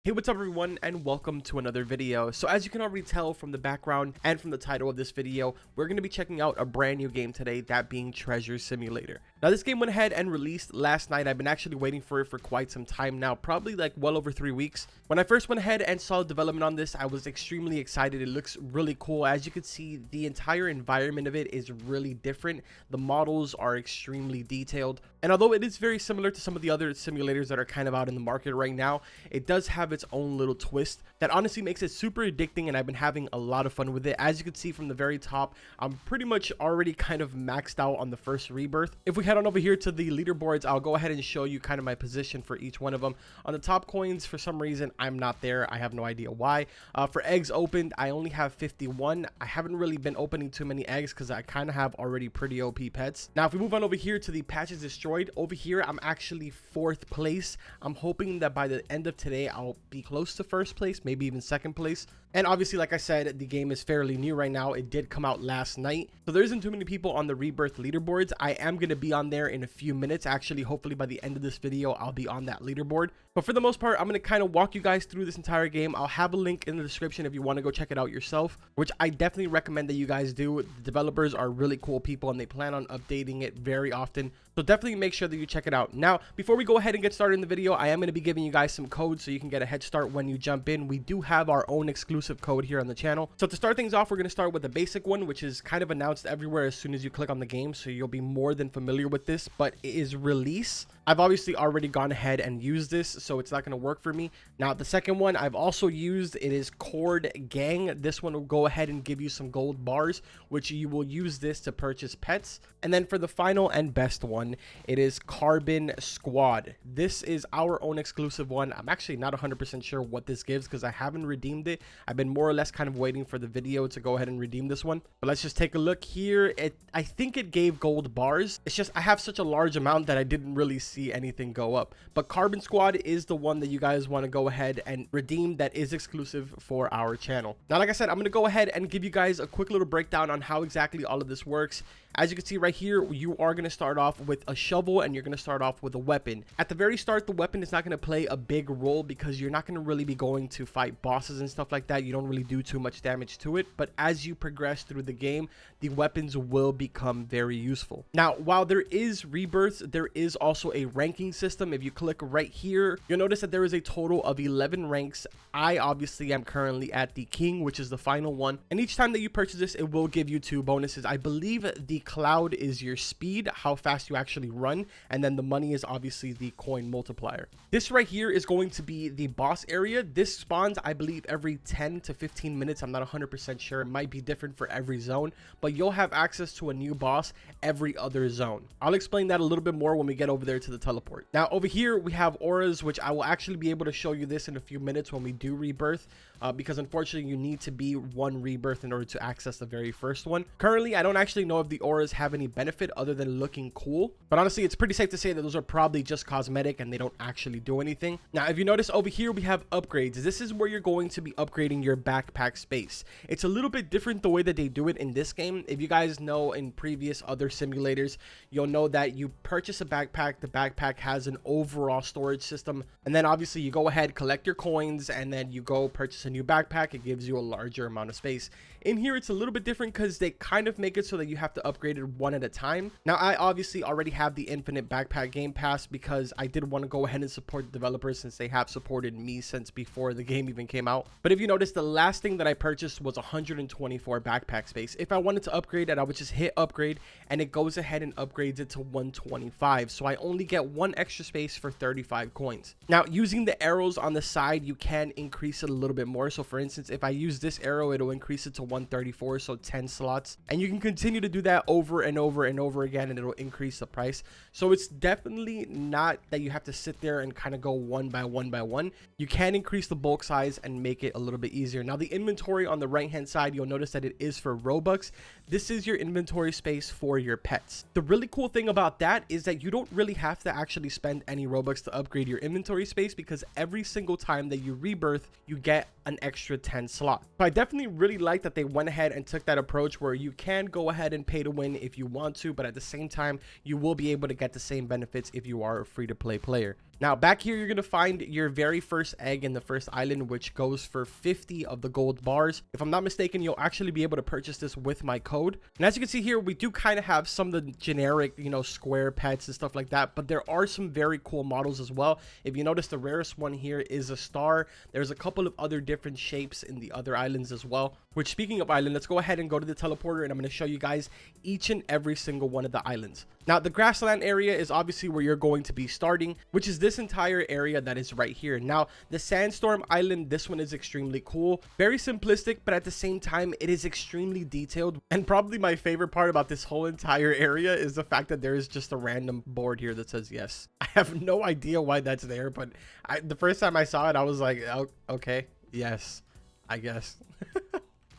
Hey, what's up everyone, and welcome to another video. So as you can already tell from the background and from the title of this video, we're going to be checking out a brand new game today, that being Treasure Simulator. Now this game went ahead and released last night. I've been actually waiting for it for quite some time now, probably like well over 3 weeks. When I first went ahead and saw the development on this, I was extremely excited. It looks really cool. As you can see, the entire environment of it is really different. The models are extremely detailed, and although it is very similar to some of the other simulators that are kind of out in the market right now, it does have its own little twist that honestly makes it super addicting, and I've been having a lot of fun with it. As you can see from the very top, I'm pretty much already kind of maxed out on the first Rebirth. If we head on over here to the leaderboards, I'll go ahead and show you kind of my position for each one of them. On the top coins, for some reason I'm not there. I have no idea why. For eggs opened, I only have 51. I haven't really been opening too many eggs because I kind of have already pretty OP pets. Now if we move on over here to the patches destroyed, over here I'm actually 4th place. I'm hoping that by the end of today I'll be close to 1st place, maybe even 2nd place. And obviously, like I said, the game is fairly new right now. It did come out last night, so there isn't too many people on the Rebirth leaderboards. I am going to be on there in a few minutes. Actually, hopefully by the end of this video I'll be on that leaderboard. But for the most part, I'm going to kind of walk you guys through this entire game. I'll have a link in the description if you want to go check it out yourself, which I definitely recommend that you guys do. The developers are really cool people and they plan on updating it very often, so definitely make sure that you check it out. Now before we go ahead and get started in the video, I am going to be giving you guys some codes so you can get a head start when you jump in. We do have our own exclusive code here on the channel. So to start things off, we're going to start with the basic one, which is kind of announced everywhere as soon as you click on the game, so you'll be more than familiar with this, but it is release. I've obviously already gone ahead and used this, so it's not going to work for me. Now the second one I've also used, it is Cord Gang. This one will go ahead and give you some gold bars, which you will use this to purchase pets. And then for the final and best one, it is Carbon Squad. This is our own exclusive one. I'm actually not 100% sure what this gives because I haven't redeemed it. I've been more or less kind of waiting for the video to go ahead and redeem this one, but let's just take a look here. I think it gave gold bars. It's just I have such a large amount that I didn't really see anything go up. But Carbon Squad is the one that you guys want to go ahead and redeem, that is exclusive for our channel. Now like I said, I'm going to go ahead and give you guys a quick little breakdown on how exactly all of this works. As you can see right here, you are going to start off with a shovel and you're going to start off with a weapon. At the very start, the weapon is not going to play a big role because you're not going to really be going to fight bosses and stuff like that. You don't really do too much damage to it, but as you progress through the game, the weapons will become very useful. Now while there is rebirths, there is also a ranking system. If you click right here, you'll notice that there is a total of 11 ranks. I obviously am currently at the king, which is the final one, and each time that you purchase this, it will give you 2 bonuses. I believe the cloud is your speed, how fast you actually run, and then the money is obviously the coin multiplier. This right here is going to be the boss area. This spawns, I believe, every 10 to 15 minutes. I'm not 100% sure. It might be different for every zone, but you'll have access to a new boss every other zone. I'll explain that a little bit more when we get over there to the teleport. Now over here we have auras, which I will actually be able to show you this in a few minutes when we do rebirth, because unfortunately you need to be 1 rebirth in order to access the very first one. Currently I don't actually know if the auras have any benefit other than looking cool, but honestly it's pretty safe to say that those are probably just cosmetic and they don't actually do anything. Now if you notice over here, we have upgrades. This is where you're going to be upgrading your backpack space. It's a little bit different the way that they do it in this game. If you guys know in previous other simulators, you'll know that you purchase a backpack, the backpack has an overall storage system, and then obviously you go ahead, collect your coins, and then you go purchase a new backpack. It gives you a larger amount of space. In here it's a little bit different because they kind of make it so that you have to upgrade it one at a time. Now I obviously already have the infinite backpack game pass because I did want to go ahead and support the developers since they have supported me since before the game even came out. But if you notice, the last thing that I purchased was 124 backpack space. If I wanted to upgrade it, I would just hit upgrade and it goes ahead and upgrades it to 125, so I only get 1 extra space for 35 coins. Now using the arrows on the side, you can increase it a little bit more. So for instance, if I use this arrow, it'll increase it to 134, so 10 slots, and you can continue to do that over and over and over again, and it'll increase the price. So it's definitely not that you have to sit there and kind of go one by one. You can increase the bulk size and make it a little bit easier. Now the inventory on the right hand side, you'll notice that it is for Robux. This is your inventory space for your pets. The really cool thing about that is that you don't really have to actually spend any Robux to upgrade your inventory space, because every single time that you rebirth, you get an extra 10 slots. So I definitely really like that they went ahead and took that approach where you can go ahead and pay to win if you want to, but at the same time, you will be able to get the same benefits if you are a free-to-play player. Now back here, you're going to find your very first egg in the first island, which goes for 50 of the gold bars. If I'm not mistaken, you'll actually be able to purchase this with my code. And as you can see here, we do kind of have some of the generic, square pets and stuff like that, but there are some very cool models as well. If you notice, the rarest one here is a star. There's a couple of other different shapes in the other islands as well. Which, speaking of island, let's go ahead and go to the teleporter, and I'm going to show you guys each and every single one of the islands. Now, the grassland area is obviously where you're going to be starting, which is this entire area that is right here. Now, the sandstorm island, this one is extremely cool, very simplistic, but at the same time, it is extremely detailed. And probably my favorite part about this whole entire area is the fact that there is just a random board here that says yes. I have no idea why that's there, but the first time I saw it, I was like, oh, okay, yes, I guess.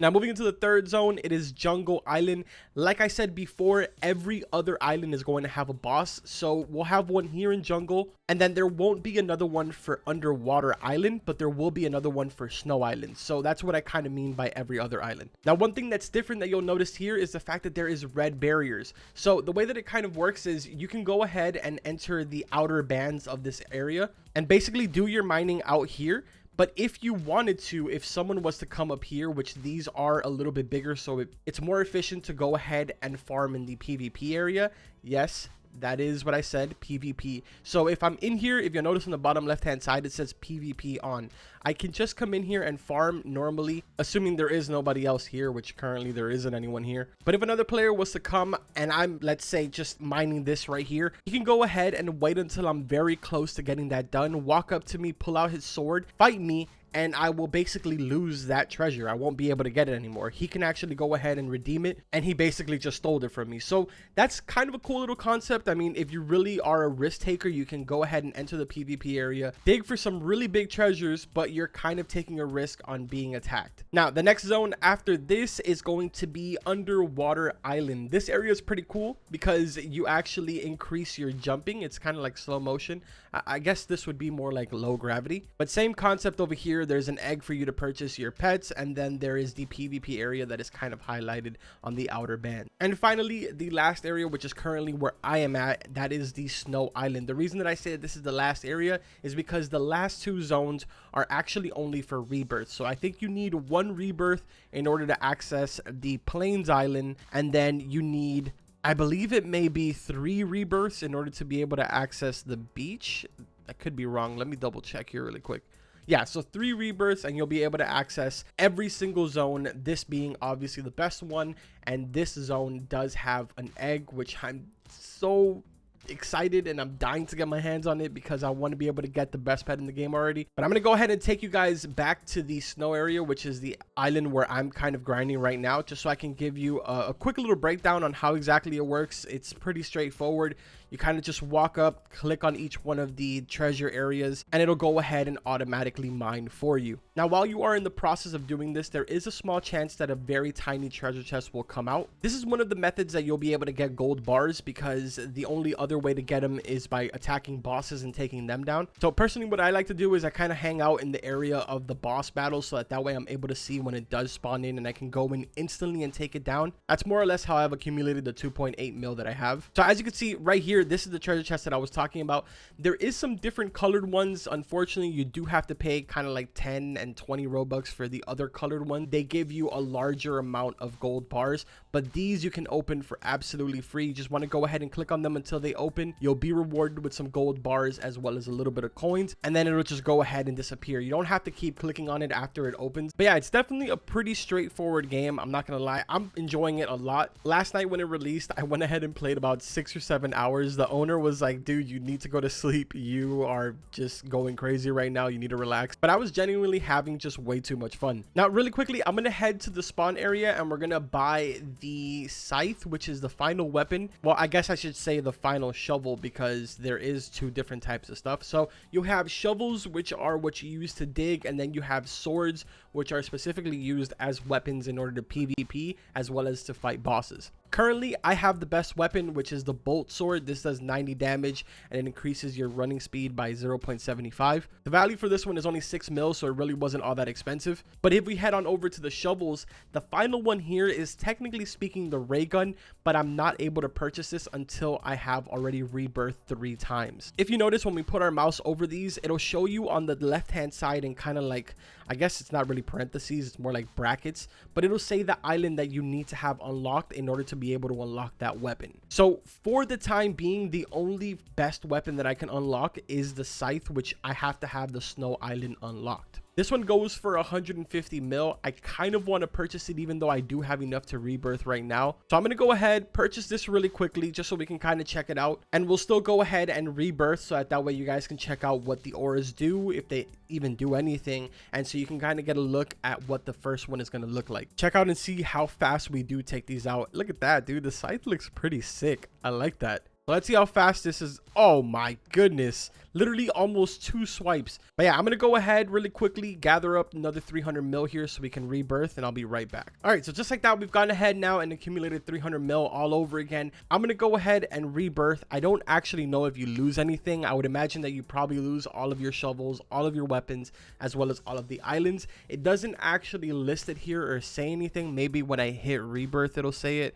Now, moving into the third zone, it is Jungle Island. Like I said before, every other island is going to have a boss. So we'll have one here in Jungle, and then there won't be another one for Underwater Island, but there will be another one for Snow Island. So that's what I kind of mean by every other island. Now, one thing that's different that you'll notice here is the fact that there is red barriers. So the way that it kind of works is you can go ahead and enter the outer bands of this area and basically do your mining out here. But if you wanted to, if someone was to come up here, which these are a little bit bigger, so it's more efficient to go ahead and farm in the PvP area. Yes, that is what I said, PvP. So if I'm in here, if you'll notice on the bottom left hand side, it says PvP on. I can just come in here and farm normally, assuming there is nobody else here, which currently there isn't anyone here. But if another player was to come and I'm, let's say, just mining this right here, you can go ahead and wait until I'm very close to getting that done, walk up to me, pull out his sword, fight me, and I will basically lose that treasure. I won't be able to get it anymore. He can actually go ahead and redeem it, and he basically just stole it from me. So that's kind of a cool little concept. I mean, if you really are a risk taker, you can go ahead and enter the PvP area, dig for some really big treasures, but you're kind of taking a risk on being attacked. Now, the next zone after this is going to be Underwater Island. This area is pretty cool because you actually increase your jumping. It's kind of like slow motion. I guess this would be more like low gravity, but same concept over here. There's an egg for you to purchase your pets, and then there is the PvP area that is kind of highlighted on the outer band. And finally, the last area, which is currently where I am at, that is the Snow Island. The reason that I say this is the last area is because the last two zones are actually only for rebirth. So I think you need one rebirth in order to access the Plains Island, and then you need, I believe it may be 3 rebirths in order to be able to access the beach. I could be wrong. Let me double check here really quick. Yeah, so 3 rebirths and you'll be able to access every single zone, this being obviously the best one. And this zone does have an egg, which I'm so excited and I'm dying to get my hands on it because I want to be able to get the best pet in the game already. But I'm going to go ahead and take you guys back to the snow area, which is the island where I'm kind of grinding right now, just so I can give you a quick little breakdown on how exactly it works. It's pretty straightforward. You kind of just walk up, click on each one of the treasure areas, and it'll go ahead and automatically mine for you. Now, while you are in the process of doing this, there is a small chance that a very tiny treasure chest will come out. This is one of the methods that you'll be able to get gold bars, because the only other way to get them is by attacking bosses and taking them down. So personally, what I like to do is I kind of hang out in the area of the boss battles, so that way I'm able to see when it does spawn in and I can go in instantly and take it down. That's more or less how I've accumulated the 2.8 mil that I have. So as you can see right here, this is the treasure chest that I was talking about. There is some different colored ones. Unfortunately, you do have to pay kind of like 10 and 20 Robux for the other colored one. They give you a larger amount of gold bars, but these you can open for absolutely free. You just want to go ahead and click on them until they open. You'll be rewarded with some gold bars as well as a little bit of coins, and then it'll just go ahead and disappear. You don't have to keep clicking on it after it opens. But yeah, it's definitely a pretty straightforward game. I'm not gonna lie, I'm enjoying it a lot. Last night when it released, I went ahead and played about 6 or 7 hours. The owner was like, dude, you need to go to sleep. You are just going crazy right now. You need to relax. But I was genuinely having just way too much fun. Now, really quickly, I'm gonna head to the spawn area and we're gonna buy the Scythe, which is the final weapon. Well, I guess I should say the final shovel, because there is 2 different types of stuff. So you have shovels, which are what you use to dig, and then you have swords, which are specifically used as weapons in order to PvP as well as to fight bosses. Currently, I have the best weapon, which is the bolt sword. This does 90 damage and it increases your running speed by 0.75. The value for this one is only 6 mil, so it really wasn't all that expensive. But if we head on over to the shovels, the final one here is technically speaking the ray gun, but I'm not able to purchase this until I have already rebirthed 3 times. If you notice, when we put our mouse over these, it'll show you on the left hand side and kind of like, I guess it's not really parentheses, it's more like brackets, but it'll say the island that you need to have unlocked in order to be able to unlock that weapon. So for the time being, the only best weapon that I can unlock is the Scythe, which I have to have the snow island unlocked. This one goes for 150 mil. I kind of want to purchase it even though I do have enough to rebirth right now. So I'm going to go ahead, purchase this really quickly just so we can kind of check it out. And we'll still go ahead and rebirth so that way you guys can check out what the auras do, if they even do anything. And so you can kind of get a look at what the first one is going to look like. Check out and see how fast we do take these out. Look at that, dude. The Scythe looks pretty sick. I like that. Let's see how fast this is. Oh my goodness, literally almost 2 swipes. But yeah, I'm gonna go ahead really quickly, gather up another 300 mil here so we can rebirth, and I'll be right back. All right, so just like that, we've gone ahead now and accumulated 300 mil all over again. I'm gonna go ahead and rebirth. I don't actually know if you lose anything. I would imagine that you probably lose all of your shovels, all of your weapons, as well as all of the islands. It doesn't actually list it here or say anything. Maybe when I hit rebirth it'll say it.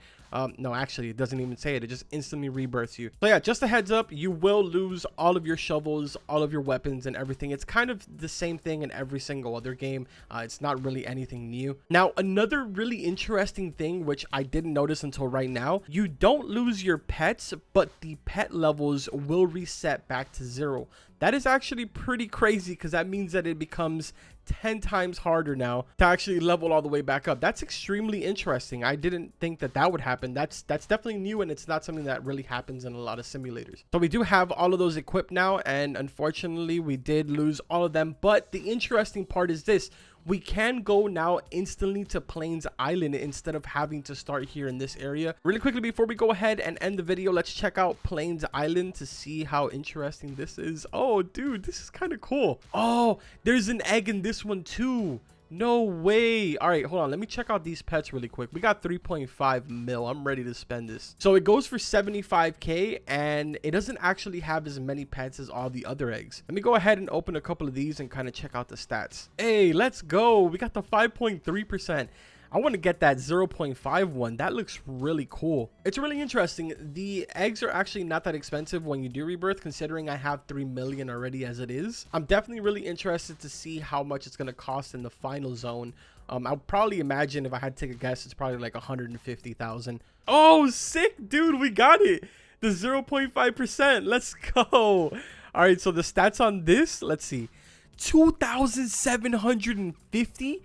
No, actually it doesn't even say it. It just instantly rebirths you. So yeah, just a heads up, you will lose all of your shovels, all of your weapons and everything. It's kind of the same thing in every single other game. It's not really anything new. Now, another really interesting thing, which I didn't notice until right now, you don't lose your pets, but the pet levels will reset back to 0. That is actually pretty crazy because that means that it becomes 10 times harder now to actually level all the way back up. That's extremely interesting. I didn't think that that would happen. That's definitely new, and it's not something that really happens in a lot of simulators. So we do have all of those equipped now, and unfortunately we did lose all of them. But the interesting part is this: we can go now instantly to Plains Island instead of having to start here in this area. Really quickly before we go ahead and end the video, let's check out Plains Island to see how interesting this is. Oh dude, this is kind of cool. Oh, there's an egg in this one too. No way. All right, hold on, let me check out these pets really quick. We got 3.5 mil. I'm ready to spend this. So it goes for 75k, and it doesn't actually have as many pets as all the other eggs. Let me go ahead and open a couple of these and kind of check out the stats. Hey, let's go. We got the 5.3%. I want to get that 0.5 one. That looks really cool. It's really interesting. The eggs are actually not that expensive when you do rebirth, considering I have 3 million already as it is. I'm definitely really interested to see how much it's going to cost in the final zone. I'll probably imagine, if I had to take a guess, it's probably like 150,000. Oh, sick, dude. We got it. The 0.5%. Let's go. All right, so the stats on this, let's see. 2,750.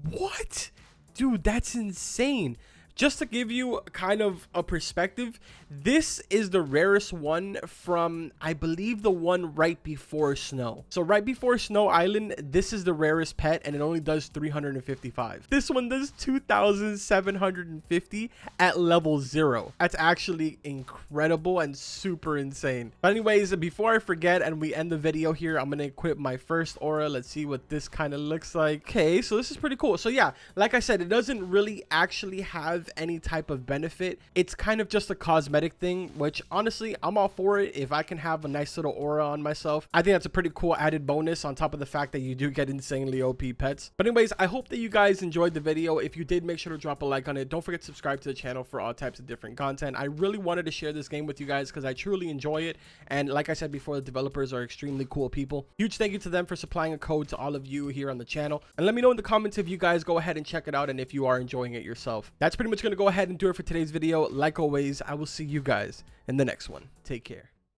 What? Dude, that's insane. Just to give you kind of a perspective, this is the rarest one from, I believe, the one right before Snow. So right before Snow Island, this is the rarest pet, and it only does 355. This one does 2,750 at level 0. That's actually incredible and super insane. But anyways, before I forget and we end the video here, I'm going to equip my first aura. Let's see what this kind of looks like. Okay, so this is pretty cool. So yeah, like I said, it doesn't really actually have any type of benefit. It's kind of just a cosmetic thing, which honestly I'm all for it. If I can have a nice little aura on myself, I think that's a pretty cool added bonus on top of the fact that you do get insanely OP pets. But anyways, I hope that you guys enjoyed the video. If you did, make sure to drop a like on it. Don't forget to subscribe to the channel for all types of different content. I really wanted to share this game with you guys because I truly enjoy it, and like I said before, the developers are extremely cool people. Huge thank you to them for supplying a code to all of you here on the channel, and let me know in the comments if you guys go ahead and check it out and if you are enjoying it yourself. That's pretty much going to go ahead and do it for today's video. Like always, I will see you guys in the next one. Take care.